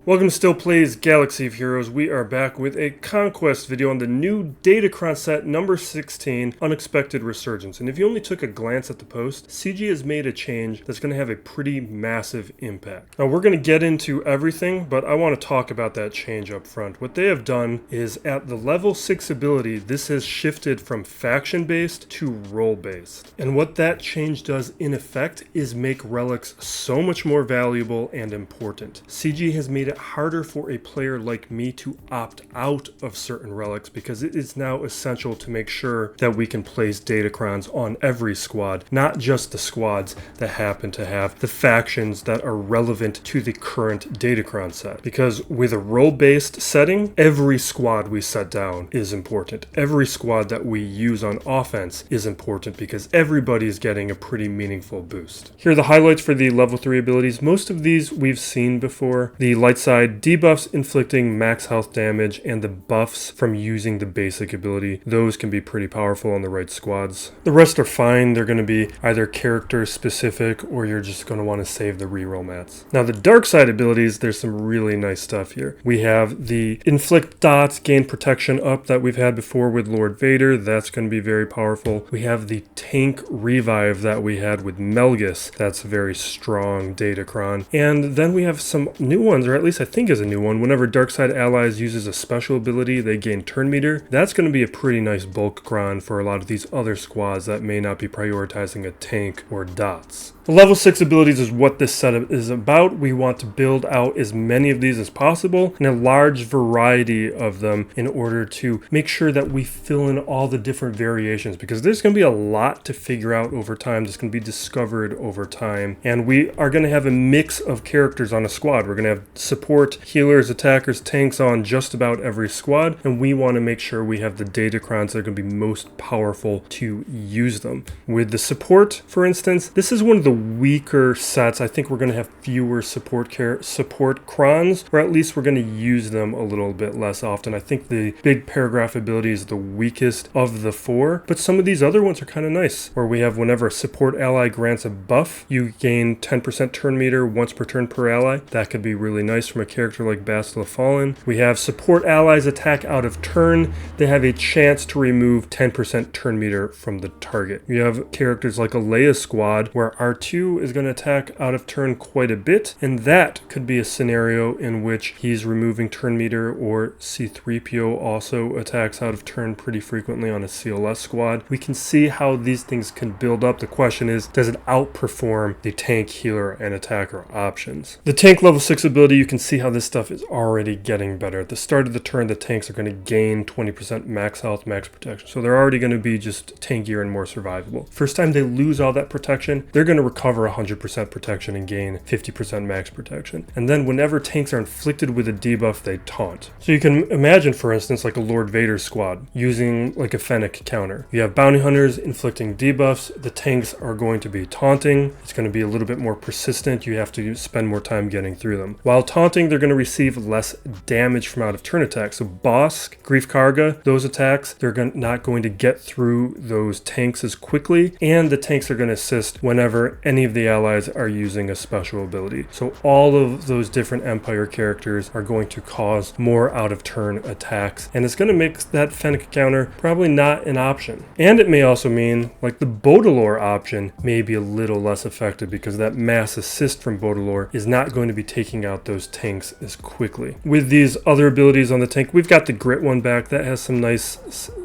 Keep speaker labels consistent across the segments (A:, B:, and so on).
A: Welcome to Still Plays Galaxy of Heroes. We are back with a Conquest video on the new DATACRON set number 16, Unexpected Resurgence. And if you only took a glance at the post, CG has made a change that's going to have a pretty massive impact. Now we're going to get into everything, but I want to talk about that change up front. What they have done is at the level 6 ability, this has shifted from faction-based to role-based. And what that change does in effect is make relics so much more valuable and important. CG has made it harder for a player like me to opt out of certain relics because it is now essential to make sure that we can place Datacrons on every squad, not just the squads that happen to have the factions that are relevant to the current Datacron set. Because with a role-based setting, every squad we set down is important. Every squad that we use on offense is important because everybody is getting a pretty meaningful boost. Here are the highlights for the level 3 abilities. Most of these we've seen before. The light side debuffs inflicting max health damage and the buffs from using the basic ability. Those can be pretty powerful on the right squads. The rest are fine. They're going to be either character specific or you're just going to want to save the reroll mats. Now the dark side abilities, there's some really nice stuff here. We have the inflict dots, gain protection up that we've had before with Lord Vader. That's going to be very powerful. We have the tank revive that we had with Melgus. That's a very strong Datacron. And then we have some new ones, or at least I think is a new one. Whenever dark side allies uses a special ability, they gain turn meter. That's going to be a pretty nice bulk cron for a lot of these other squads that may not be prioritizing a tank or dots. The level 6 abilities is what this setup is about. We want to build out as many of these as possible and a large variety of them in order to make sure that we fill in all the different variations, because there's going to be a lot to figure out over time. That's going to be discovered over time, and we are going to have a mix of characters on a squad. We're going to have support, healers, attackers, tanks on just about every squad, and we want to make sure we have the Datacrons that are going to be most powerful to use them. With the support, for instance, this is one of the weaker sets. I think we're going to have fewer support crons, or at least we're going to use them a little bit less often. I think the big paragraph ability is the weakest of the 4, but some of these other ones are kind of nice, where we have whenever a support ally grants a buff, you gain 10% turn meter once per turn per ally. That could be really nice from a character like Bastila Fallen. We have support allies attack out of turn. They have a chance to remove 10% turn meter from the target. We have characters like a Leia squad where R2 is going to attack out of turn quite a bit, and that could be a scenario in which he's removing turn meter, or C3PO also attacks out of turn pretty frequently on a CLS squad. We can see how these things can build up. The question is, does it outperform the tank, healer, and attacker options? The tank level 6 ability, you can see how this stuff is already getting better. At the start of the turn, the tanks are going to gain 20% max health, max protection. So they're already going to be just tankier and more survivable. First time they lose all that protection, they're going to recover 100% protection and gain 50% max protection. And then whenever tanks are inflicted with a debuff, they taunt. So you can imagine, for instance, like a Lord Vader squad using like a Fennec counter. You have bounty hunters inflicting debuffs. The tanks are going to be taunting. It's going to be a little bit more persistent. You have to spend more time getting through them. While taunting, they're going to receive less damage from out of turn attacks. So Bosk, Grief Karga, those attacks, they're not going to get through those tanks as quickly, and the tanks are going to assist whenever any of the allies are using a special ability. So all of those different Empire characters are going to cause more out of turn attacks, and it's going to make that Fennec counter probably not an option. And it may also mean like the Baudelaire option may be a little less effective because that mass assist from Baudelaire is not going to be taking out those tanks as quickly. With these other abilities on the tank, we've got the Grit one back. That has some nice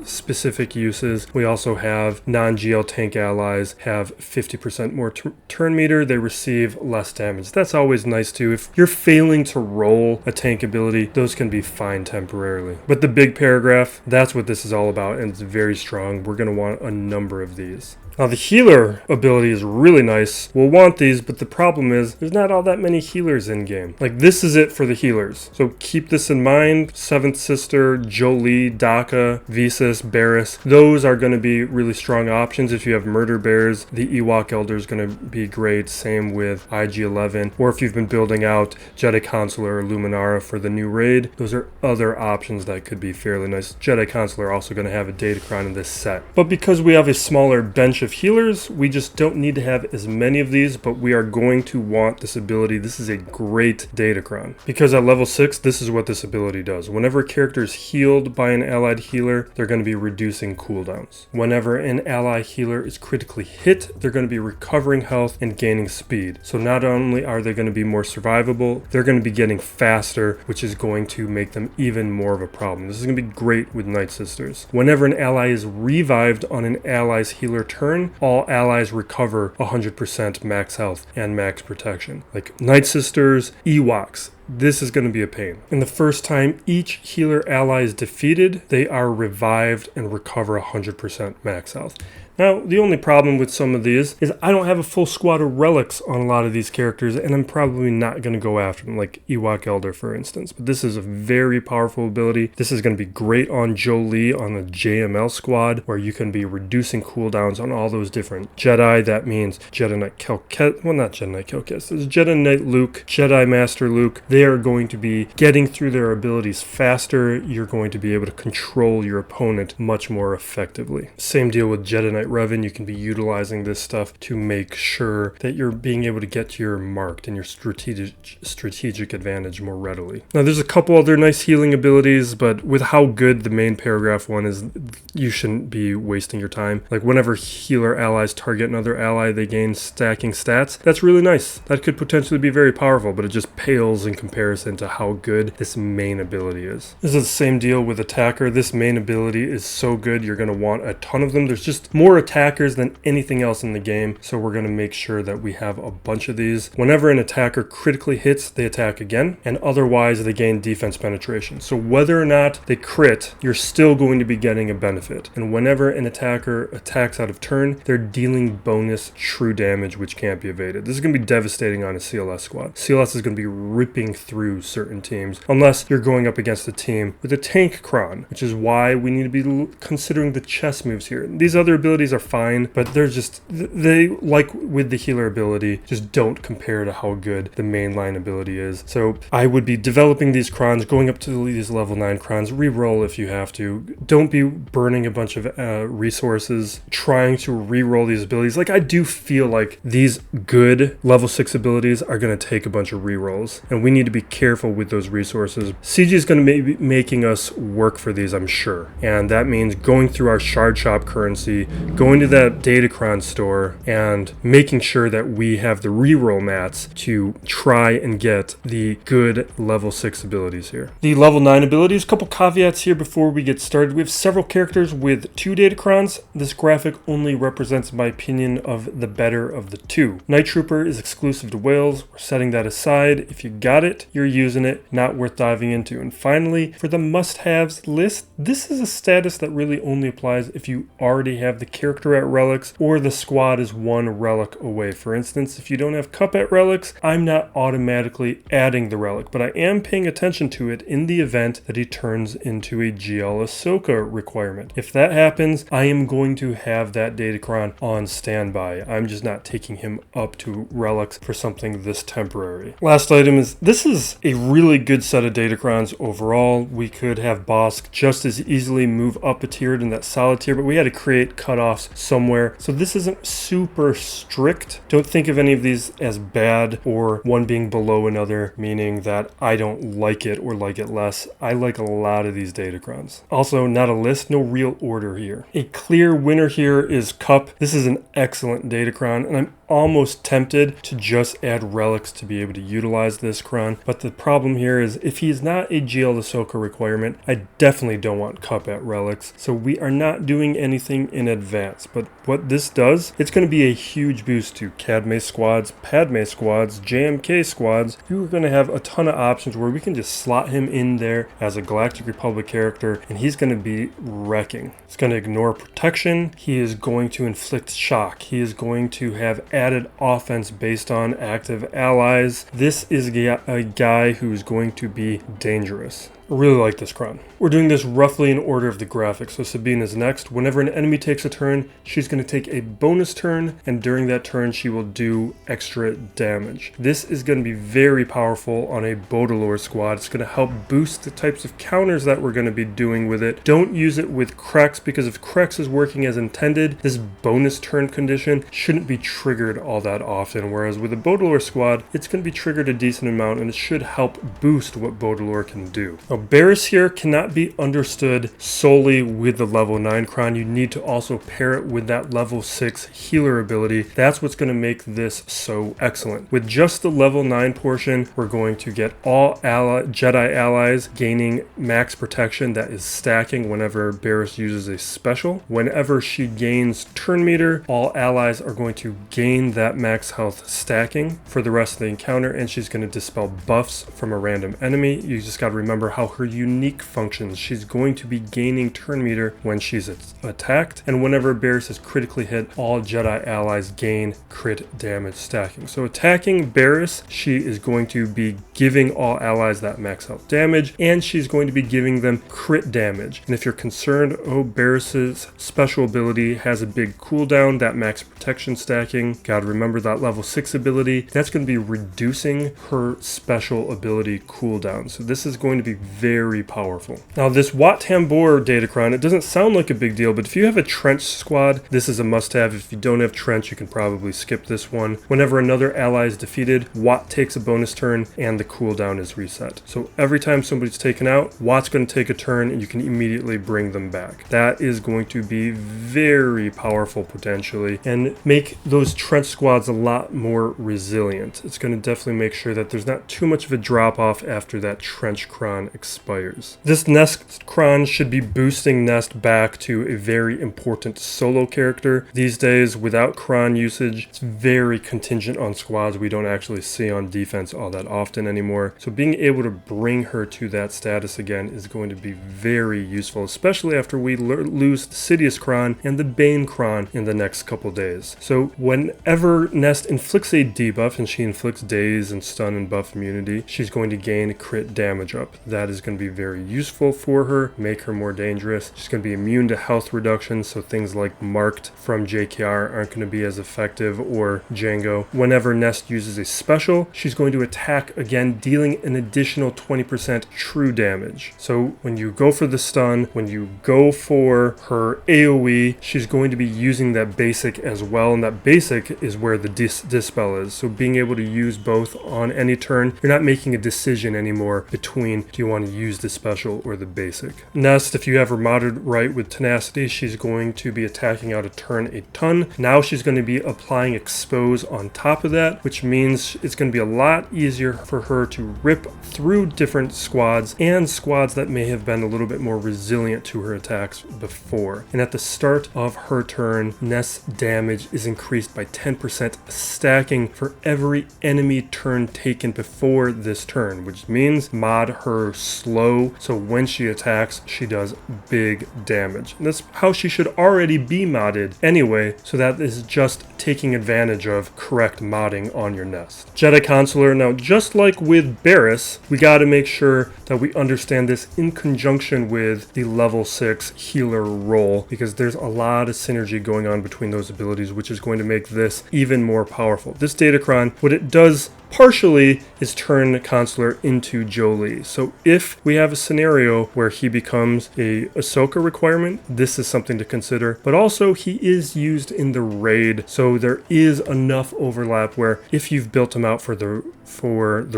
A: specific uses. We also have non-GL tank allies have 50% more turn meter. They receive less damage. That's always nice too. If you're failing to roll a tank ability, those can be fine temporarily. But the big paragraph, that's what this is all about, and it's very strong. We're going to want a number of these. Now the healer ability is really nice. We'll want these, but the problem is there's not all that many healers in game. Like this is it for the healers. So keep this in mind. Seventh Sister, Jolie, Daka, Visas, Barriss. Those are going to be really strong options. If you have Murder Bears, the Ewok Elder is going to be great. Same with IG-11. Or if you've been building out Jedi Consular or Luminara for the new raid, those are other options that could be fairly nice. Jedi Consular also going to have a Datacron in this set. But because we have a smaller bench of of healers. We just don't need to have as many of these, but we are going to want this ability. This is a great Datacron, because at level 6, this is what this ability does. Whenever a character is healed by an allied healer, they're going to be reducing cooldowns. Whenever an ally healer is critically hit, they're going to be recovering health and gaining speed. So not only are they going to be more survivable, they're going to be getting faster, which is going to make them even more of a problem. This is going to be great with Night Sisters. Whenever an ally is revived on an ally's healer turn, all allies recover 100% max health and max protection. Like Night Sisters, Ewoks, this is going to be a pain. And the first time each healer ally is defeated, they are revived and recover 100% max health. Now, the only problem with some of these is I don't have a full squad of relics on a lot of these characters, and I'm probably not going to go after them, like Ewok Elder, for instance. But this is a very powerful ability. This is going to be great on Jolie on the JML squad, where you can be reducing cooldowns on all those different Jedi. That means Jedi Knight Kelkes, well, not Jedi Knight Kelkes, there's Jedi Knight Luke, Jedi Master Luke. They are going to be getting through their abilities faster. You're going to be able to control your opponent much more effectively. Same deal with Jedi Knight Revan. You can be utilizing this stuff to make sure that you're being able to get to your marked and your strategic advantage more readily. Now, there's a couple other nice healing abilities, but with how good the main paragraph one is, you shouldn't be wasting your time. Like whenever healer allies target another ally, they gain stacking stats. That's really nice. That could potentially be very powerful, but it just pales in comparison to how good this main ability is. This is the same deal with Attacker. This main ability is so good, you're going to want a ton of them. There's just more attackers than anything else in the game, so we're going to make sure that we have a bunch of these. Whenever an attacker critically hits, they attack again, and otherwise they gain defense penetration. So whether or not they crit, you're still going to be getting a benefit. And whenever an attacker attacks out of turn, they're dealing bonus true damage, which can't be evaded. This is going to be devastating on a CLS squad. CLS is going to be ripping through certain teams, unless you're going up against a team with a tank Cron, which is why we need to be considering the chess moves here. These other abilities are fine, but they're just, they, like with the healer ability, just don't compare to how good the mainline ability is. So I would be developing these Crons, going up to these level 9 Crons, re-roll if you have to. Don't be burning a bunch of resources trying to re-roll these abilities. Like, I do feel like these good level 6 abilities are going to take a bunch of re-rolls, and we need to be careful with those resources. CG is going to be making us work for these, I'm sure, and that means going through our shard shop currency, going to that Datacron store, and making sure that we have the reroll mats to try and get the good level 6 abilities here. The level 9 abilities, a couple caveats here before we get started. We have several characters with 2 Datacrons. This graphic only represents my opinion of the better of the 2. Night Trooper is exclusive to Wales. We're setting that aside. If you got it, you're using it. Not worth diving into. And finally, for the must-haves list, this is a status that really only applies if you already have the character at relics or the squad is 1 relic away. For instance, if you don't have Cup at relics, I'm not automatically adding the relic, but I am paying attention to it in the event that he turns into a GL Ahsoka requirement. If that happens, I am going to have that Datacron on standby. I'm just not taking him up to relics for something this temporary. Last item is, this is a really good set of Datacrons overall. We could have Bosk just as easily move up a tier in that solid tier, but we had to create cutoffs somewhere. So this isn't super strict. Don't think of any of these as bad or one being below another, meaning that I don't like it or like it less. I like a lot of these Datacrons. Also, not a list, no real order here. A clear winner here is Cup. This is an excellent Datacron, and I'm almost tempted to just add relics to be able to utilize this Cron, but the problem here is if he's not a GL Ahsoka requirement, I definitely don't want Cup at relics, so we are not doing anything in advance. But what this does, it's going to be a huge boost to Cadme squads, Padme squads, JMK squads. You're going to have a ton of options where we can just slot him in there as a Galactic Republic character, and he's going to be wrecking. He's going to ignore protection. He is going to inflict shock. He is going to have added offense based on active allies. This is a guy who's going to be dangerous. I really like this Cron. We're doing this roughly in order of the graphics. So Sabine is next. Whenever an enemy takes a turn, she's going to take a bonus turn, and during that turn she will do extra damage. This is going to be very powerful on a Baudelaire squad. It's going to help boost the types of counters that we're going to be doing with it. Don't use it with Crex, because if Crex is working as intended, this bonus turn condition shouldn't be triggered all that often, whereas with a Baudelaire squad, it's going to be triggered a decent amount, and it should help boost what Baudelaire can do. Now, Barris here cannot be understood solely with the level 9 Cron. You need to also pair it with that level 6 healer ability. That's what's going to make this so excellent. With just the level 9 portion, we're going to get all Jedi allies gaining max protection that is stacking whenever Barris uses a special. Whenever she gains turn meter, all allies are going to gain that max health stacking for the rest of the encounter, and she's going to dispel buffs from a random enemy. You just got to remember how her unique functions. She's going to be gaining turn meter when she's attacked, and whenever Barris is critically hit, all Jedi allies gain crit damage stacking. So attacking Barris, she is going to be giving all allies that max health damage, and she's going to be giving them crit damage. And if you're concerned, oh, Barris's special ability has a big cooldown, that max protection stacking, gotta remember that level 6 ability, that's going to be reducing her special ability cooldown. So this is going to be very powerful. Now this Wat Tambor Datacron, it doesn't sound like a big deal, but if you have a trench squad, this is a must-have. If you don't have trench, you can probably skip this one. Whenever another ally is defeated, Wat takes a bonus turn and the cooldown is reset. So every time somebody's taken out, Wat's going to take a turn and you can immediately bring them back. That is going to be very powerful potentially and make those trench squads a lot more resilient. It's going to definitely make sure that there's not too much of a drop off after that trench Cron expires. This Nest Cron should be boosting Nest back to a very important solo character. These days, without Cron usage, it's very contingent on squads we don't actually see on defense all that often anymore. So being able to bring her to that status again is going to be very useful, especially after we lose the Sidious Cron and the Bane Cron in the next couple days. So whenever Nest inflicts a debuff, and she inflicts daze and stun and buff immunity, she's going to gain crit damage up. That is going to be very useful for her, make her more dangerous. She's going to be immune to health reduction, so things like Marked from JKR aren't going to be as effective, or Django. Whenever Nest uses a special, she's going to attack again, dealing an additional 20% true damage. So when you go for the stun, when you go for her AoE, she's going to be using that basic as well, and that basic is where the dispel is. So being able to use both on any turn, you're not making a decision anymore between do you want to use the special or the basic. Nest, if you have her modded right with tenacity, she's going to be attacking out a turn a ton. Now she's going to be applying expose on top of that, which means it's going to be a lot easier for her to rip through different squads and squads that may have been a little bit more resilient to her attacks before. And at the start of her turn, Nest's damage is increased by 10% stacking for every enemy turn taken before this turn, which means mod her slow, so when she attacks, she does big damage. And that's how she should already be modded anyway, so that is just taking advantage of correct modding on your Nest. Jedi Consular, now just like with Barris, we got to make sure that we understand this in conjunction with the level 6 healer role, because there's a lot of synergy going on between those abilities, which is going to make this even more powerful. This Datacron, what it does partially is turn Consular into Jolie. So if we have a scenario where he becomes a Ahsoka requirement, this is something to consider. But also he is used in the raid, so there is enough overlap where if you've built him out for the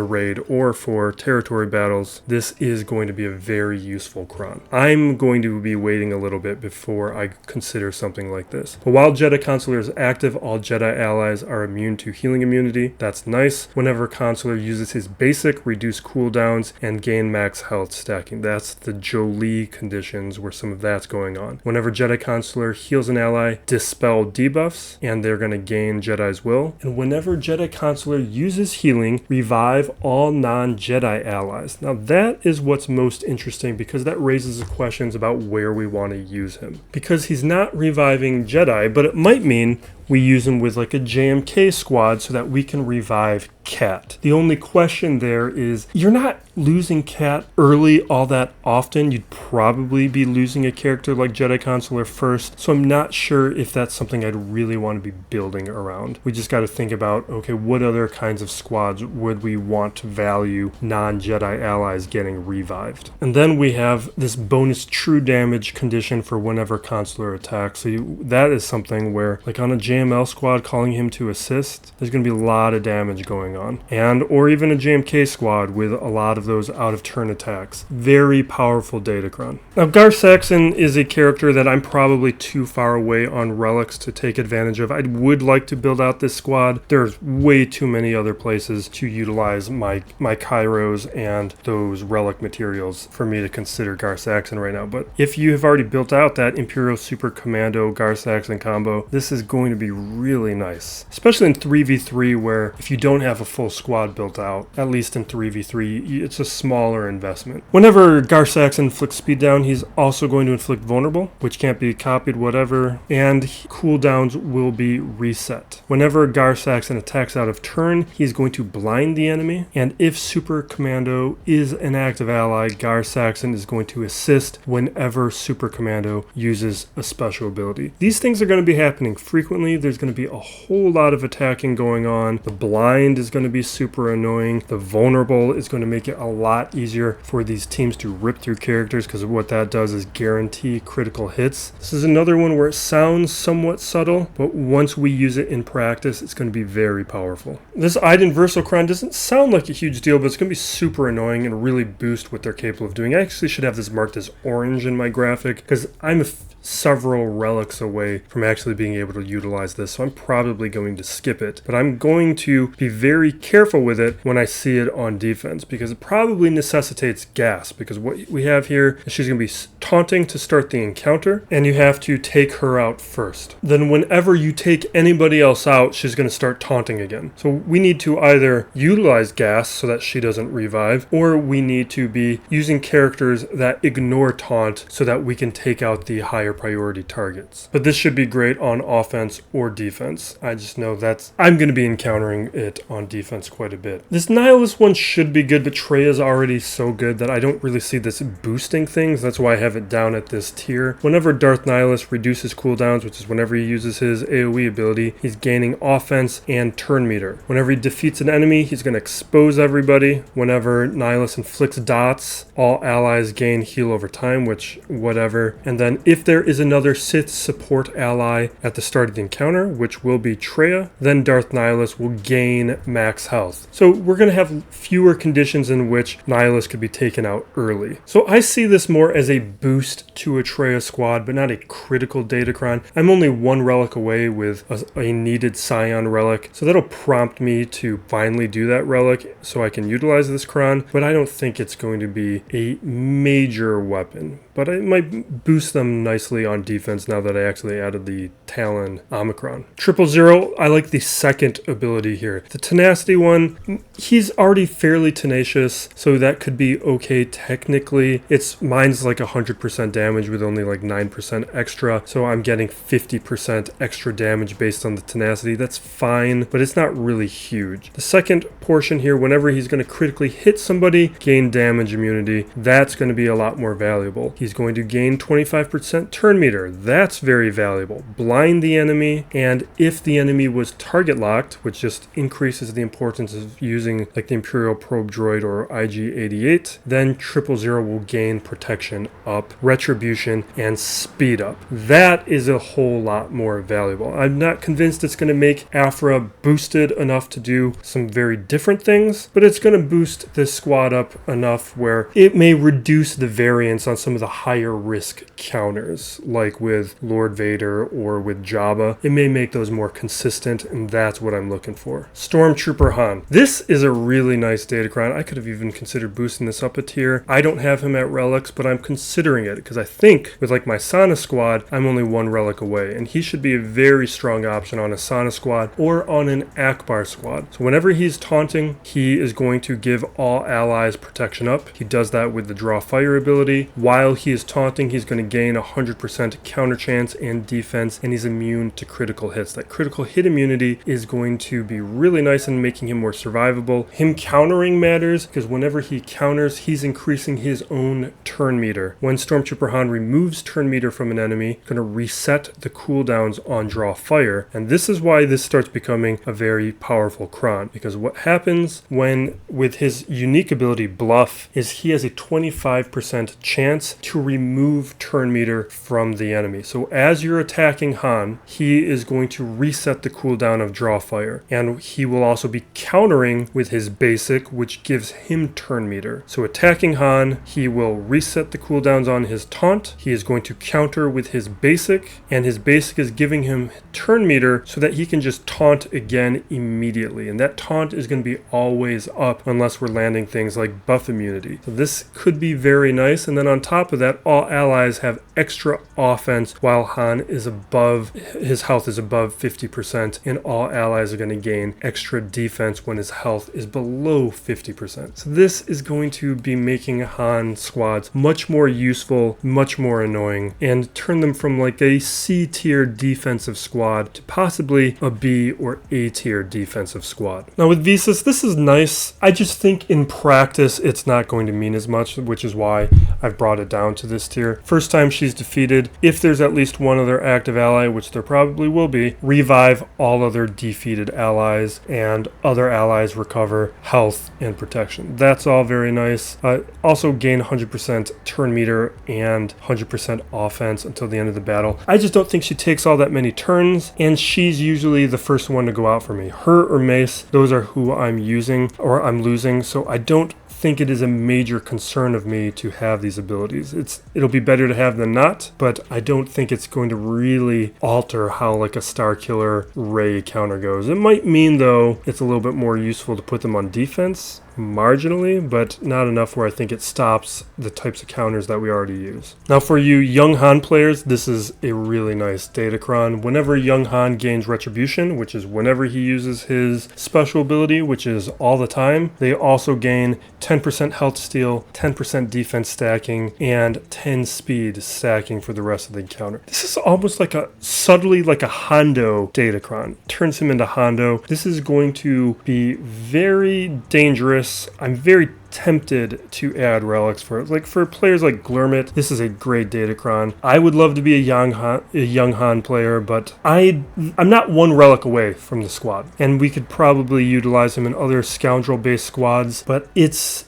A: raid or for territory battles, this is going to be a very useful Cron. I'm going to be waiting a little bit before I consider something like this. But while Jedi Consular is active, all Jedi allies are immune to healing immunity. That's nice. Whenever Consular uses his basic, reduce cooldowns and gain max health stacking. That's the Jolie conditions where some of that's going on. Whenever Jedi Consular heals an ally, dispel debuffs, and they're going to gain Jedi's will. And whenever Jedi Consular uses healing, revive all non-Jedi allies. Now that is what's most interesting, because that raises questions about where we want to use him. Because he's not reviving Jedi, but it might mean we use him with like a JMK squad so that we can revive Cat. The only question there is you're not losing Cat early all that often. You'd probably be losing a character like Jedi Consular first, so I'm not sure if that's something I'd really want to be building around. We just got to think about, okay, what other kinds of squads would we want to value non-Jedi allies getting revived? And then we have this bonus true damage condition for whenever Consular attacks. So that is something where, like on a JML squad, calling him to assist, there's going to be a lot of damage going on. And, or even a JMK squad with a lot of those out of turn attacks. Very powerful Datacron. Now, Gar Saxon is a character that I'm probably too far away on relics to take advantage of. I would like to build out this squad. There's way too many other places to utilize my Kairos and those relic materials for me to consider Gar Saxon right now. But if you have already built out that Imperial Super Commando Gar Saxon combo, this is going to be really nice. Especially in 3v3, where if you don't have a full squad built out, at least in 3v3, it's a smaller investment. Whenever Gar Saxon inflicts speed down, he's also going to inflict vulnerable, which can't be copied, whatever, and cooldowns will be reset. Whenever Gar Saxon attacks out of turn, he's going to blind the enemy, and if Super Commando is an active ally, Gar Saxon is going to assist whenever Super Commando uses a special ability. These things are going to be happening frequently. There's going to be a whole lot of attacking going on. The blind is going to be super annoying. The vulnerable is going to make it a lot easier for these teams to rip through characters, because what that does is guarantee critical hits. This is another one where it sounds somewhat subtle, but once we use it in practice, it's going to be very powerful. This Iden Versocron doesn't sound like a huge deal, but it's going to be super annoying and really boost what they're capable of doing. I actually should have this marked as orange in my graphic, because I'm several relics away from actually being able to utilize this, so I'm probably going to skip it. But I'm going to be very careful with it when I see it on defense, because it probably necessitates gas, because what we have here is she's going to be taunting to start the encounter, and you have to take her out first. Then whenever you take anybody else out, she's going to start taunting again. So we need to either utilize gas so that she doesn't revive, or we need to be using characters that ignore taunt so that we can take out the higher priority targets. But this should be great on offense or defense. I just know I'm going to be encountering it on defense quite a bit. This Nihilist one should be good, but Trey is already so good that I don't really see this boosting things. That's why I have it down at this tier. Whenever Darth Nihilist reduces cooldowns, which is whenever he uses his AoE ability, he's gaining offense and turn meter. Whenever he defeats an enemy, he's going to expose everybody. Whenever Nihilist inflicts dots, all allies gain heal over time, which whatever. And then if there is another Sith support ally at the start of the encounter, which will be Traya, then Darth Nihilist will gain max health. So we're going to have fewer conditions in which Nihilist could be taken out early. So I see this more as a boost to a Traya squad, but not a critical Datacron. I'm only one relic away with a needed Scion relic, so that'll prompt me to finally do that relic so I can utilize this Cron, but I don't think it's going to be a major weapon. But it might boost them nicely on defense now that I actually added the Talon Omicron. 000, I like the second ability here. The Tenacity one, he's already fairly tenacious, so that could be okay technically. Mine's like 100% damage with only like 9% extra, so I'm getting 50% extra damage based on the Tenacity. That's fine, but it's not really huge. The second portion here, whenever he's going to critically hit somebody, gain damage immunity, that's going to be a lot more valuable. He's going to gain 25% turn meter. That's very valuable. Blind the enemy, and if the enemy was target locked, which just increases the importance of using like the Imperial Probe Droid or IG-88, then 000 will gain protection up, retribution, and speed up. That is a whole lot more valuable. I'm not convinced it's going to make Afra boosted enough to do some very different things, but it's going to boost this squad up enough where it may reduce the variance on some of the higher risk counters, like with Lord Vader or with Jabba. It may make those more consistent, and that's what I'm looking for. Stormtrooper Han. This is a really nice Datacron. I could have even considered boosting this up a tier. I don't have him at relics, but I'm considering it because I think with like my Sana squad, I'm only one relic away, and he should be a very strong option on a Sana squad or on an Akbar squad. So whenever he's taunting, he is going to give all allies protection up. He does that with the draw fire ability while he is taunting, he's going to gain 100% counter chance and defense, and he's immune to critical hits. That critical hit immunity is going to be really nice in making him more survivable. Him countering matters because whenever he counters, he's increasing his own turn meter. When Stormtrooper Han removes turn meter from an enemy, going to reset the cooldowns on draw fire, and this is why this starts becoming a very powerful Cron, because what happens when with his unique ability Bluff is he has a 25% chance to remove turn meter from the enemy. So as you're attacking Han, he is going to reset the cooldown of draw fire, and he will also be countering with his basic, which gives him turn meter. So attacking Han, he will reset the cooldowns on his taunt, he is going to counter with his basic, and his basic is giving him turn meter so that he can just taunt again immediately, and that taunt is going to be always up unless we're landing things like buff immunity. So this could be very nice, and then on top of that, all allies have extra offense while Han is above, his health is above 50%, and all allies are going to gain extra defense when his health is below 50%. So this is going to be making Han squads much more useful, much more annoying, and turn them from like a C tier defensive squad to possibly a B or A tier defensive squad. Now with Visas, this is nice. I just think in practice it's not going to mean as much, which is why I've brought it down to this tier. First time she's defeated, if there's at least one other active ally, which there probably will be, revive all other defeated allies, and other allies recover health and protection. That's all very nice. Also gain 100% turn meter and 100% offense until the end of the battle. I just don't think she takes all that many turns, and she's usually the first one to go out for me. Her or Mace, those are who I'm using or I'm losing, so I don't think it is a major concern of me to have these abilities. It'll be better to have than not, but I don't think it's going to really alter how like a Star Killer Rey counter goes. It might mean though it's a little bit more useful to put them on defense marginally, but not enough where I think it stops the types of counters that we already use. Now for you young Han players, this is a really nice Datacron. Whenever young Han gains Retribution, which is whenever he uses his special ability, which is all the time, they also gain 10% health steal, 10% defense stacking, and 10 speed stacking for the rest of the encounter. This is almost like subtly like a Hondo Datacron. Turns him into Hondo. This is going to be very dangerous. I'm very tempted to add relics for it. Like for players like Glurmit, this is a great Datacron. I would love to be a young Han player, but I'm not one relic away from the squad, and we could probably utilize him in other scoundrel-based squads. But it's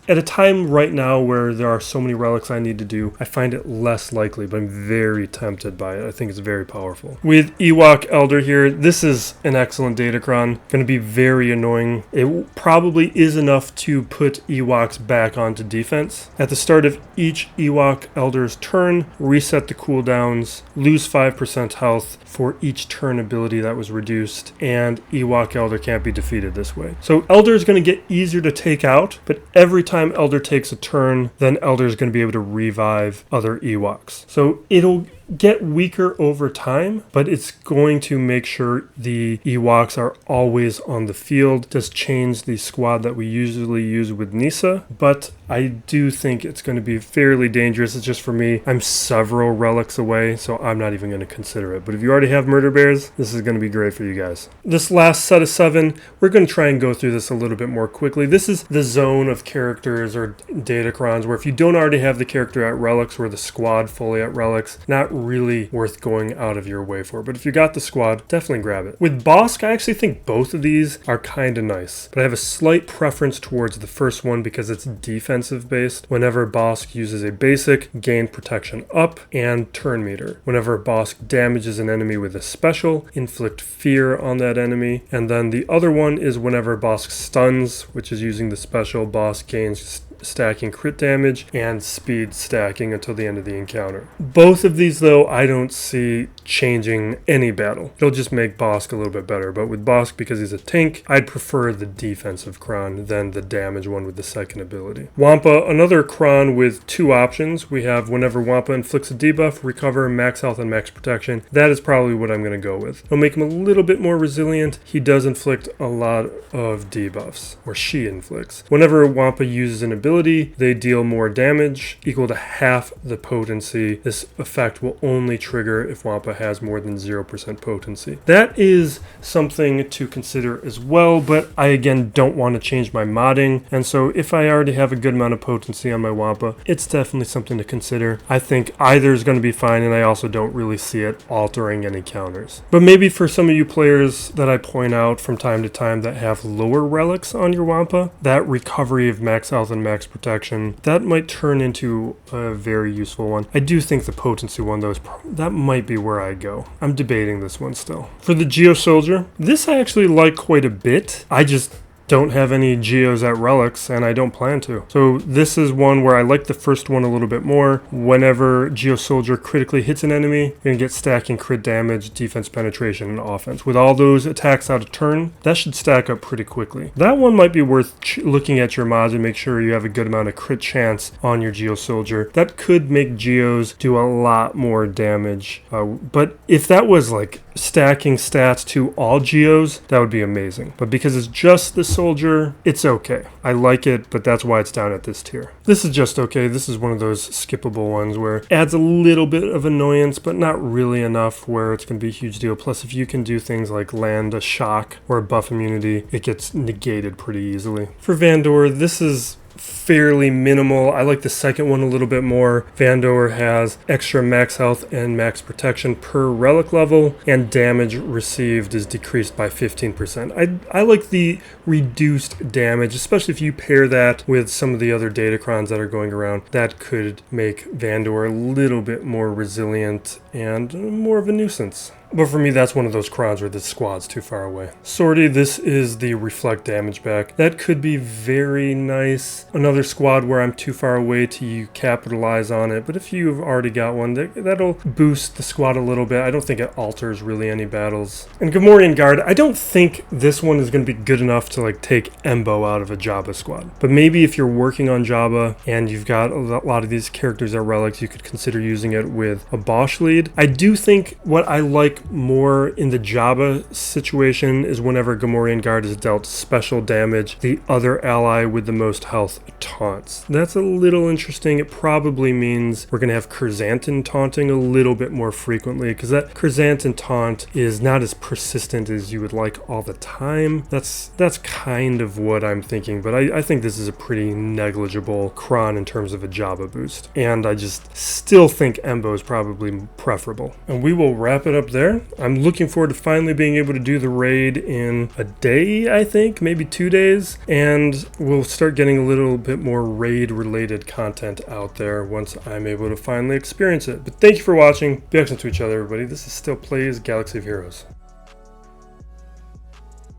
A: at a time right now where there are so many relics I need to do, I find it less likely, but I'm very tempted by it. I think it's very powerful. With Ewok Elder here, this is an excellent Datacron. Going to be very annoying. It probably is enough to put Ewoks back onto defense. At the start of each Ewok Elder's turn, reset the cooldowns, lose 5% health for each turn ability that was reduced, and Ewok Elder can't be defeated this way. So Elder is going to get easier to take out, but every time Elder takes a turn, then Elder is going to be able to revive other Ewoks. So it'll get weaker over time, but it's going to make sure the Ewoks are always on the field. It does change the squad that we usually use with Nisa, but I do think it's going to be fairly dangerous. It's just for me, I'm several relics away, so I'm not even going to consider it. But if you already have Murder Bears, this is going to be great for you guys. This last set of 7, we're going to try and go through this a little bit more quickly. This is the zone of characters or Datacrons where if you don't already have the character at relics or the squad fully at relics, not really worth going out of your way for. But if you got the squad, definitely grab it. With Bosk, I actually think both of these are kind of nice, but I have a slight preference towards the first one because it's defensive based. Whenever Bosk uses a basic, gain protection up and turn meter. Whenever Bosk damages an enemy with a special, inflict fear on that enemy. And then the other one is whenever Bosk stuns, which is using the special, Bosk gains stacking crit damage and speed stacking until the end of the encounter. Both of these though I don't see changing any battle. It'll just make Bosk a little bit better, but with Bosk, because he's a tank, I'd prefer the defensive Cron than the damage one with the second ability. Wampa, another Cron with 2 options. We have whenever Wampa inflicts a debuff, recover max health and max protection. That is probably what I'm going to go with. It'll make him a little bit more resilient. He does inflict a lot of debuffs, or she inflicts. Whenever Wampa uses an ability, ability, they deal more damage, equal to half the potency. This effect will only trigger if Wampa has more than 0% potency. That is something to consider as well, but I again don't want to change my modding, and so if I already have a good amount of potency on my Wampa, it's definitely something to consider. I think either is going to be fine, and I also don't really see it altering any counters. But maybe for some of you players that I point out from time to time that have lower relics on your Wampa, that recovery of max health and max protection, that might turn into a very useful one. I do think the potency one, though, that might be where I go. I'm debating this one still. For the Geo Soldier, this I actually like quite a bit. I just don't have any Geos at relics, and I don't plan to. So this is one where I like the first one a little bit more. Whenever Geo Soldier critically hits an enemy, you're going to get stacking crit damage, defense penetration, and offense. With all those attacks out of turn, that should stack up pretty quickly. That one might be worth looking at your mods and make sure you have a good amount of crit chance on your Geo Soldier. That could make Geos do a lot more damage. But if that was like stacking stats to all Geos, that would be amazing. But because it's just the Soldier, it's okay. I like it, but that's why it's down at this tier. This is just okay. This is one of those skippable ones where it adds a little bit of annoyance, but not really enough where it's going to be a huge deal. Plus, if you can do things like land a shock or a buff immunity, it gets negated pretty easily. For Vandor, this is fairly minimal. I like the second one a little bit more. Vandor has extra max health and max protection per relic level, and damage received is decreased by 15%. I like the reduced damage, especially if you pair that with some of the other Datacrons that are going around. That could make Vandor a little bit more resilient and more of a nuisance. But for me, that's one of those Crons where the squad's too far away. Sortie, this is the reflect damage back. That could be very nice. Another squad where I'm too far away to capitalize on it. But if you've already got one, that'll boost the squad a little bit. I don't think it alters really any battles. And Gamorrean Guard, I don't think this one is going to be good enough to like take Embo out of a Jabba squad. But maybe if you're working on Jabba and you've got a lot of these characters at relics, you could consider using it with a Bosch lead. I do think what I like more in the Jabba situation is whenever Gamorrean Guard is dealt special damage, the other ally with the most health taunts. That's a little interesting. It probably means we're going to have Chrysanthemum taunting a little bit more frequently, because that Chrysanthemum taunt is not as persistent as you would like all the time. That's kind of what I'm thinking, but I think this is a pretty negligible Cron in terms of a Jabba boost, and I just still think Embo is probably preferable. And we will wrap it up there. I'm looking forward to finally being able to do the raid in a day, I think, maybe 2 days, and we'll start getting a little bit more raid related content out there once I'm able to finally experience it. But thank you for watching. Be excellent to each other, everybody. This is still Plays Galaxy of Heroes.